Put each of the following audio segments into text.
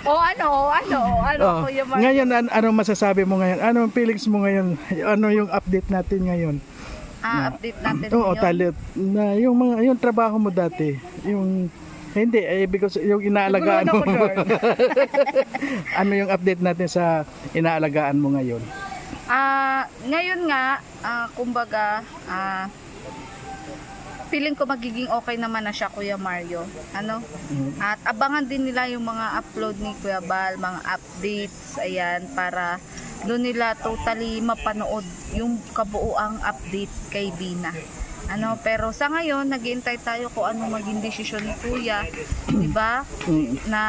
Oh, Kuya Mark? Ngayon, ano masasabi mo ngayon? Anong feelings mo ngayon? Ano yung update natin ngayon? Update natin Oo, ngayon. talit. Na yung trabaho mo dati, yung hindi because yung inaalagaan mo. Ano yung update natin sa inaalagaan mo ngayon? Ngayon nga, kumbaga, feeling ko magiging okay naman na siya, Kuya Mario. At abangan din nila yung mga upload ni Kuya Bal, mga updates, ayan, para doon nila totally mapanood yung kabuuang update kay Bina. Pero sa ngayon, naghihintay tayo kung ano maging desisyon ni Kuya, di ba? Na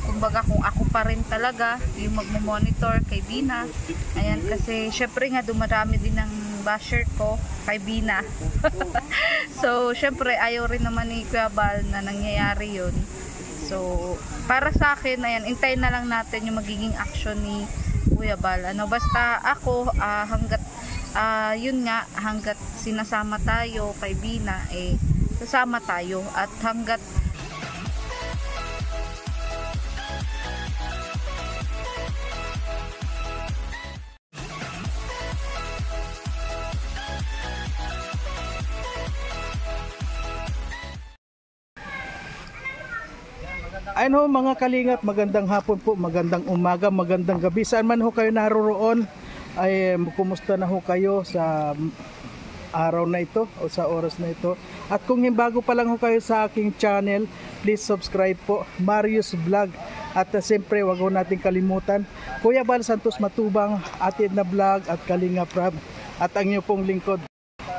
kumbaga kung ako pa rin talaga yung magmo-monitor kay Bina. Ayan, kasi syempre nga dumarami din ng basher ko kay Bina. So, syempre ayaw rin naman ni Kuya Bal na nangyayari yun. So, para sa akin, ayan, hintayin na lang natin yung magiging action ni Kuya Bal. Basta ako, yun nga, hanggat sinasama tayo kay Bina, sasama tayo. At hanggat Ano mga kalingap, magandang hapon po, magandang umaga, magandang gabi. Saan man ho kayo naroroon, ay kumusta na ho kayo sa araw na ito o sa oras na ito. At kung bago pa lang ho kayo sa aking channel, please subscribe po, Marius Vlog. At siyempre, wag ho natin kalimutan, Kuya Bal Santos Matubang, Ate Edna Vlog at Kalingap Rab at ang iyo pong lingkod.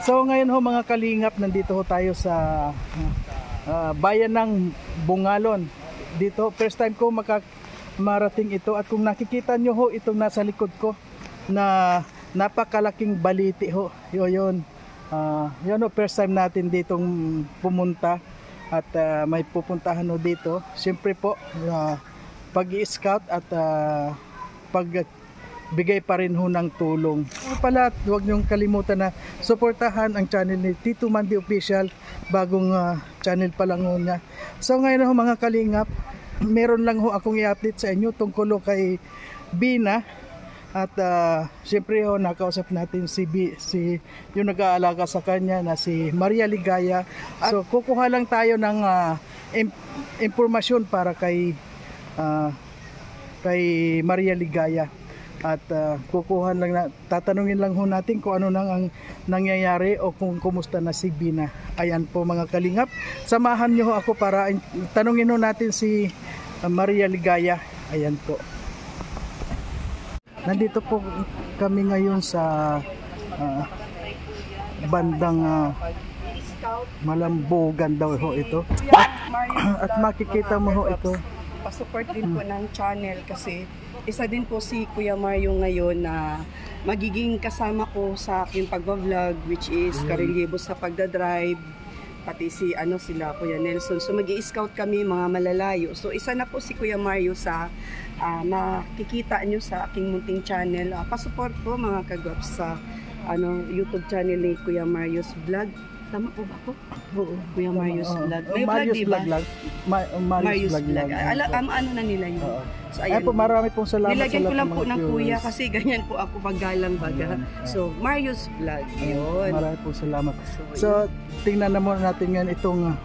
So ngayon ho mga kalingap, nandito ho tayo sa bayan ng Bungalon. Dito, first time ko marating ito, at kung nakikita nyo ho itong nasa likod ko na napakalaking baliti ho, yun ho, first time natin ditong pumunta at may pupuntahan ho dito. Siyempre po pag-i-scout at pagbigay pa rin ho ng tulong. Pala, huwag niyong kalimutan na suportahan ang channel ni Tito Mandy Official, bagong channel pa lang ho niya. So ngayon ho mga kalingap, meron lang ho akong i-update sa inyo tungkol kay Bina. At siyempre ho, nakausap natin si yung nag-aalaga sa kanya na si Maria Ligaya. So kukuha lang tayo ng impormasyon para kay Maria Ligaya. At kukuha lang tatanungin lang ho natin kung ano nang ang nangyayari o kung kumusta na si Bina. Ayan po mga kalingap, samahan niyo ho ako para tanungin ho natin si Maria Ligaya. Ayan po. Nandito po kami ngayon sa bandang Malambogan daw ho ito. At makikita mo ho ito. Pasupport din po ng channel kasi isa din po si Kuya Mario ngayon na magiging kasama ko sa aking pagbablog, which is karelyebo sa pagdadrive, pati sila Kuya Nelson. So mag-i-scout kami mga malalayo. So isa na po si Kuya Mario sa makikita nyo sa aking munting channel. Pasupport po mga kagwaps sa YouTube channel ni Kuya Mario's Vlog. Tama po ba ako? Oo, Kuya Mario's Vlog. May vlog, diba? Mario's Vlog. Ano na nila yun. So, ayan po, marami pong salamat. Nilagyan ko lang po ng kuya kasi ganyan po ako paggalang baga. So, Mario's Vlog. Yun. Marami pong salamat. So, tingnan na muna natin yan itong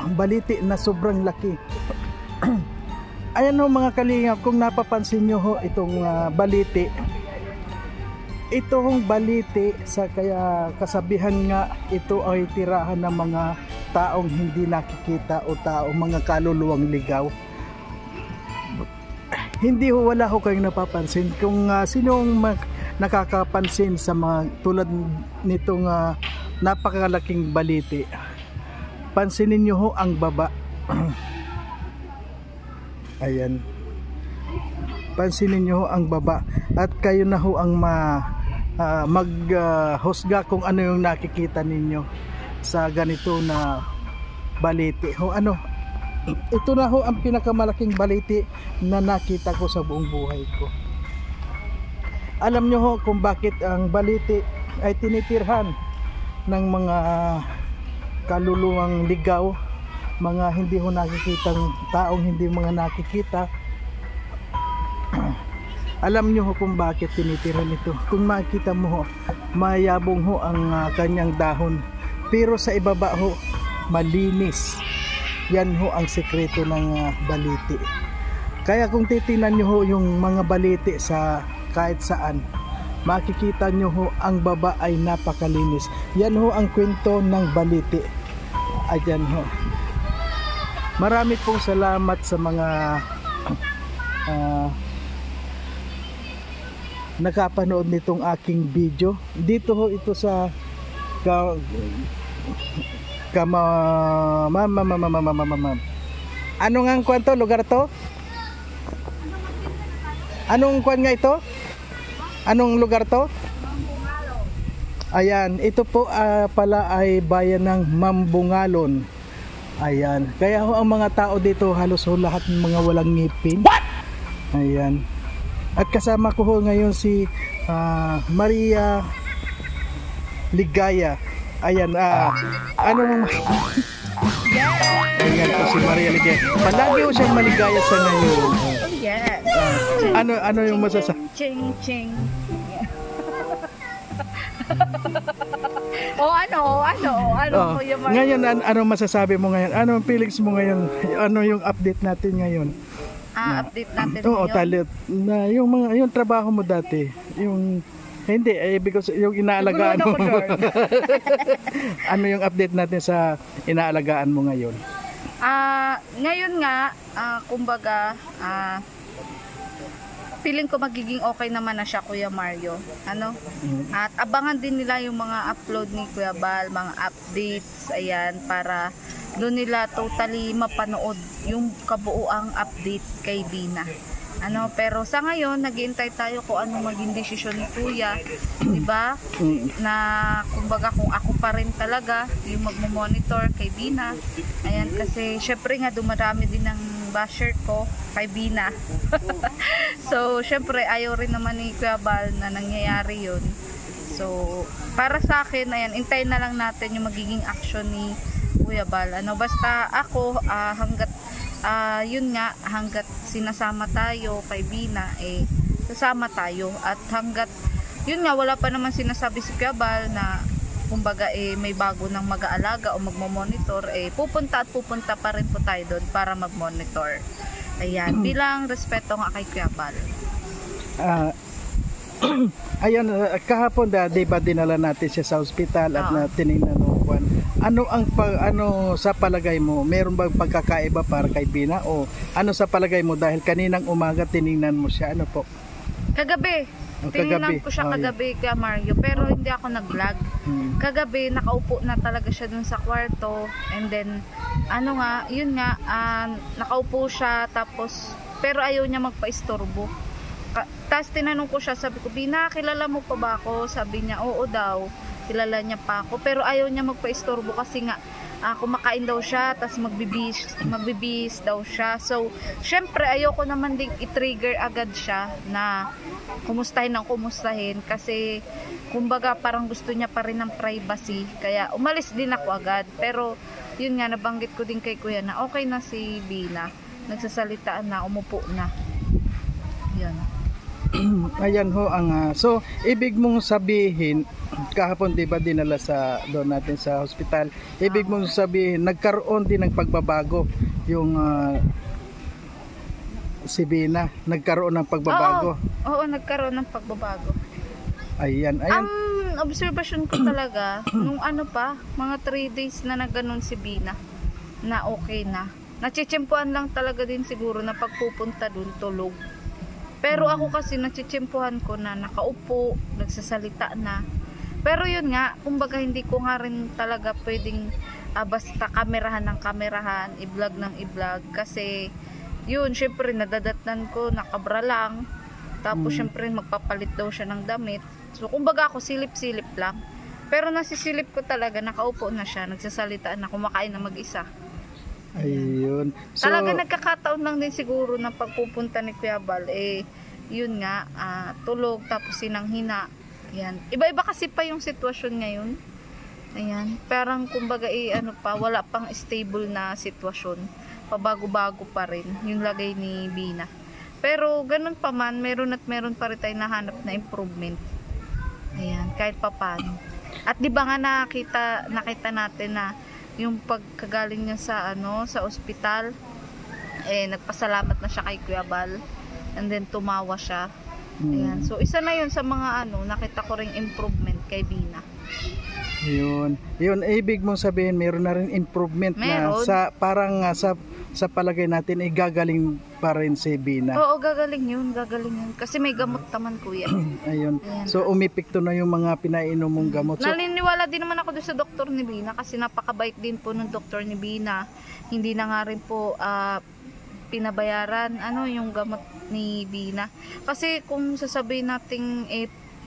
ang baliti na sobrang laki. Ayan ho mga kalingap, kung napapansin nyo ho itong baliti. Itong baliti kaya kasabihan nga ito ay tirahan ng mga taong hindi nakikita o mga kaluluwang ligaw. Hindi ho, wala ho kayong napapansin. Kung sinong nakakapansin sa mga tulad nitong napakalaking baliti, pansinin nyo ho ang baba. Ayan, pansinin nyo ho ang baba at kayo na ho ang maghusga kung ano yung nakikita ninyo sa ganito na baliti ho. Ito na ho ang pinakamalaking baliti na nakita ko sa buong buhay ko. Alam nyo ho kung bakit ang baliti ay tinitirhan ng mga kaluluwang ligaw, mga hindi ho nakikitang taong hindi mga nakikita. Alam nyo ho kung bakit tinitira nito. Kung makita mo ho, mayabong ho ang kanyang dahon, pero sa ibaba ho malinis. Yan ho ang sekreto ng baliti. Kaya kung titingnan nyo ho yung mga baliti sa kahit saan, makikita nyo ho ang baba ay napakalinis. Yan ho ang kwento ng baliti. Ayan ho. Marami pong salamat sa mga nakapanood nitong aking video. Dito ho ito sa ano nga ang kwento lugar to? Anong kwan nga ito? Anong lugar to? Ayan, ito po pala ay bayan ng Mambungalon. Ayan, kaya ho ang mga tao dito halos ho lahat ng mga walang ngipin. What? Ayan. At kasama ko ho ngayon si Maria Ligaya. Ayan, anong ayan po si Maria Ligaya. Palagi ho siyang maligaya sa ngayon. Yes. Ano yung masasabi? Ching ching. Ano Kuya Mario? Ngayon, anong masasabi mo ngayon? Anong feelings mo ngayon? Ano yung update natin ngayon? Update natin Oo, ngayon. talit. Na yung trabaho mo dati, yung hindi because yung inaalagaan mo. Ano yung update natin sa inaalagaan mo ngayon? Ngayon nga, kumbaga, feeling ko magiging okay naman na siya, Kuya Mario. At abangan din nila yung mga upload ni Kuya Bal, mga updates, ayan, para doon nila totally mapanood yung kabuuang update kay Bina. Pero sa ngayon, naghihintay tayo kung ano maging desisyon ni Kuya, di ba? Na kumbaga kung ako pa rin talaga yung magmo-monitor kay Bina. Ayan, kasi syempre nga dumarami din ng basher ko kay Bina. So, syempre ayaw rin naman ni Kuya Bal na nangyayari yun. So, para sa akin, ayan, intayin na lang natin yung magiging action ni Kuya Bal. Basta ako, hanggat sinasama tayo kay Bina, sasama tayo. At hanggat, yun nga, wala pa naman sinasabi si Kuya Bal na kumbaga may bago ng mag-aalaga o magmo-monitor, pupunta pa rin po tayo doon para mag-monitor. Ayan, bilang respeto nga kay Kuya Bal. Ayan, kahapon di ba dinala natin siya sa ospital at na tinignan mo kwan. Ano sa palagay mo? Meron bang pagkakaiba para kay Bina o ano sa palagay mo dahil kaninang umaga tinignan mo siya? Ano po? Kagabi. Tinignan ko siya kagabi kay Mario, pero hindi ako nag-vlog. Kagabi nakaupo na talaga siya dun sa kwarto, and then nakaupo siya tapos pero ayaw niya magpa-istorbo. Tapos tinanong ko siya, sabi ko, Bina, kilala mo pa ba ako? Sabi niya, oo daw, kilala niya pa ako. Pero ayaw niya magpa-istorbo kasi nga, kumakain daw siya, tapos magbibis daw siya. So, syempre, ayoko naman din i-trigger agad siya na kumustahin kasi, kumbaga, parang gusto niya pa rin ng privacy. Kaya, umalis din ako agad. Pero, yun nga, nabanggit ko din kay Kuya na okay na si Bina. Nagsasalitaan na, umupo na. Yun. Ayan ho so ibig mong sabihin kahapon di ba dinala sa doon natin sa hospital, ibig mong sabihin nagkaroon din ng pagbabago yung si Bina, nagkaroon ng pagbabago. Oo, nagkaroon ng pagbabago. Ayan. Ang observation ko talaga nung mga 3 days na nagganon si Bina na okay na. Natsitsimpuan lang talaga din siguro na pagpupunta doon tulog. Pero ako kasi natsitsimpuhan ko na nakaupo, nagsasalita na. Pero yun nga, kumbaga hindi ko nga rin talaga pwedeng basta kamerahan ng kamerahan, i-vlog ng i-vlog. Kasi yun, syempre nadadatnan ko, nakabra lang. Tapos syempre magpapalit daw siya ng damit. So kumbaga ako silip-silip lang. Pero nasisilip ko talaga, nakaupo na siya, nagsasalita na, kumakain na mag-isa. Ayun. So, talaga nagkakataon lang din siguro na pagpupunta ni Kuya Bal, yun nga, tulog tapos sinanghina. Yan. Iba-iba kasi pa yung sitwasyon ngayon. Ayan, parang kumbaga ano pa, wala pang stable na sitwasyon. Pabago-bago pa rin yung lagay ni Bina. Pero ganun pa man, meron meron pa rin tayo nahanap na improvement. Ayan, kahit papaano. At di ba nga nakita natin na yung pagkagaling niya sa ospital, nagpasalamat na siya kay Kuya Bal. And then tumawa siya. Ayan. So isa na yun sa mga nakita ko ring improvement kay Bina. Yun, ibig mong sabihin meron na rin improvement na parang sa palagay natin gagaling pa rin si Bina. Oo, gagaling yun. Kasi may gamot naman, kuya. Ayun. So umipikto na yung mga pinainom mong gamot. So, naniniwala din naman ako doon sa doktor ni Bina kasi napakabait din po ng doktor ni Bina. Hindi na nga rin po pinabayaran yung gamot ni Bina. Kasi kung sasabihin nating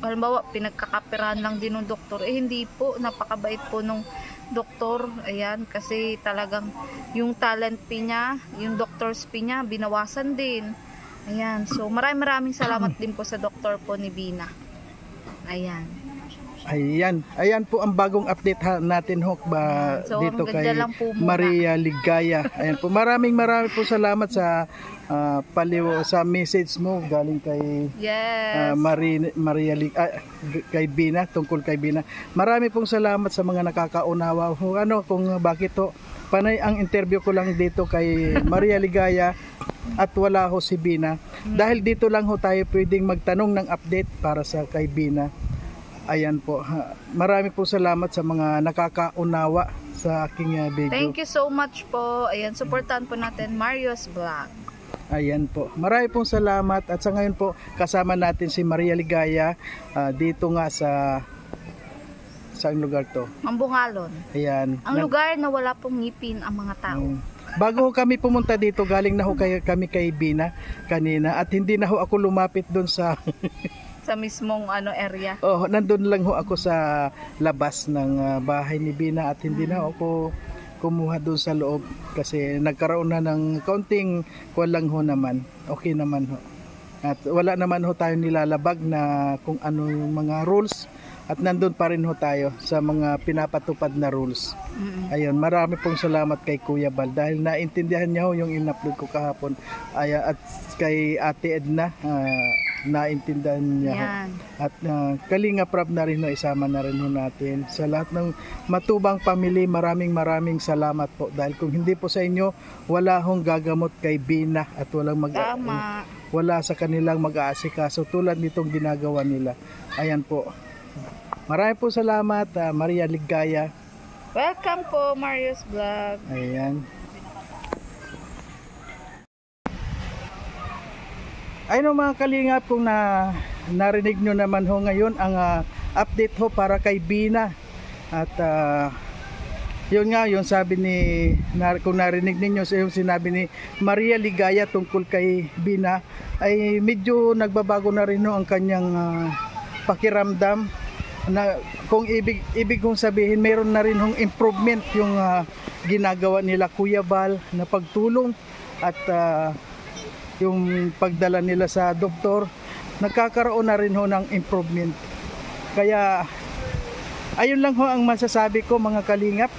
halimbawa pinagkakapirahan lang din ng doktor, hindi po, napakabait po nung doktor. Ayan, kasi talagang yung talent fee niya, yung doctor's fee niya, binawasan din. Ayan, so maraming salamat din po sa doktor po ni Bina. Ayan po ang bagong update natin So, dito kay po Maria Ligaya. Ayan po, maraming po salamat sa sa message mo galing kay Maria kay Bina, tungkol kay Bina. Marami pong salamat sa mga nakakaunawa kung bakit panay ang interview ko lang dito kay Maria Ligaya at wala si Bina. Dahil dito lang tayo pwedeng magtanong ng update para sa kay Bina. Ayan po. Marami po salamat sa mga nakakaunawa sa aking video. Thank you so much po. Ayan, supportan po natin Mario's Vlog. Ayan po. Marami pong salamat at sa ngayon po kasama natin si Maria Ligaya dito nga saang lugar to? Mambungalon. Ayan. Ang lugar na wala pong ngipin ang mga tao. Bago kami pumunta dito, galing na kami kay Bina kanina at hindi na ako lumapit doon sa sa mismong area. Nandun lang ako sa labas ng bahay ni Bina at hindi na ako kumuha doon sa loob kasi nagkaroon na ng kaunting lang naman. Okay naman At wala naman tayo nilalabag na kung ano yung mga rules at nandun pa rin tayo sa mga pinapatupad na rules. Ayun, marami pong salamat kay Kuya Bal dahil naintindihan niya yung in-upload ko kahapon. At kay Ate Edna, naintindihan niya. At Kalinga Prab na rin isama na rin natin. Sa lahat ng matubang pamilya, maraming salamat po. Dahil kung hindi po sa inyo, wala gagamot kay Bina at wala sa kanilang mag-aasikaso tulad nitong ginagawa nila. Ayan po. Marami po salamat, Maria Ligaya. Welcome po, Mario's Vlog. Ayan. Ayun mga kalingap, kung narinig nyo naman ngayon ang update para kay Bina. At yun sabi kung narinig ninyo yung sinabi ni Maria Ligaya tungkol kay Bina, ay medyo nagbabago na rin ang kanyang pakiramdam. Na kung ibig kong sabihin, meron na rin improvement yung ginagawa nila Kuya Bal na pagtulong at yung pagdala nila sa doktor, nagkakaroon na rin ng improvement. Kaya ayun lang ang masasabi ko mga kalingap,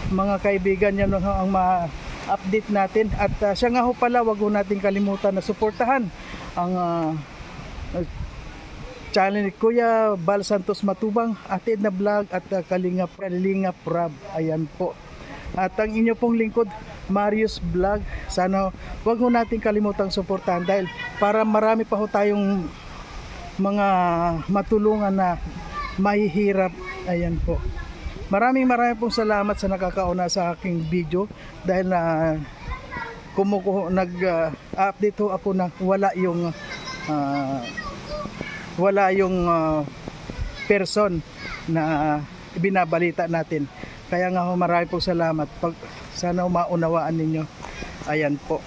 mga kaibigan, yan ang ma-update natin. At siya nga pala, wag natin kalimutan na suportahan ang channel ni Kuya Bal Santos Matubang, Ate Edna Vlog at Kalinga Prab. Ayan po. At ang inyo pong lingkod, Mario's Vlog. Sana wag natin kalimutang suportahan dahil para marami pa tayong mga matulungan na mahihirap. Ayan po. Maraming pong salamat sa nakakauna sa aking video dahil nag-update ako na wala yung person na binabalita natin. Kaya nga marami pong salamat. Sana maunawaan ninyo. Ayan po.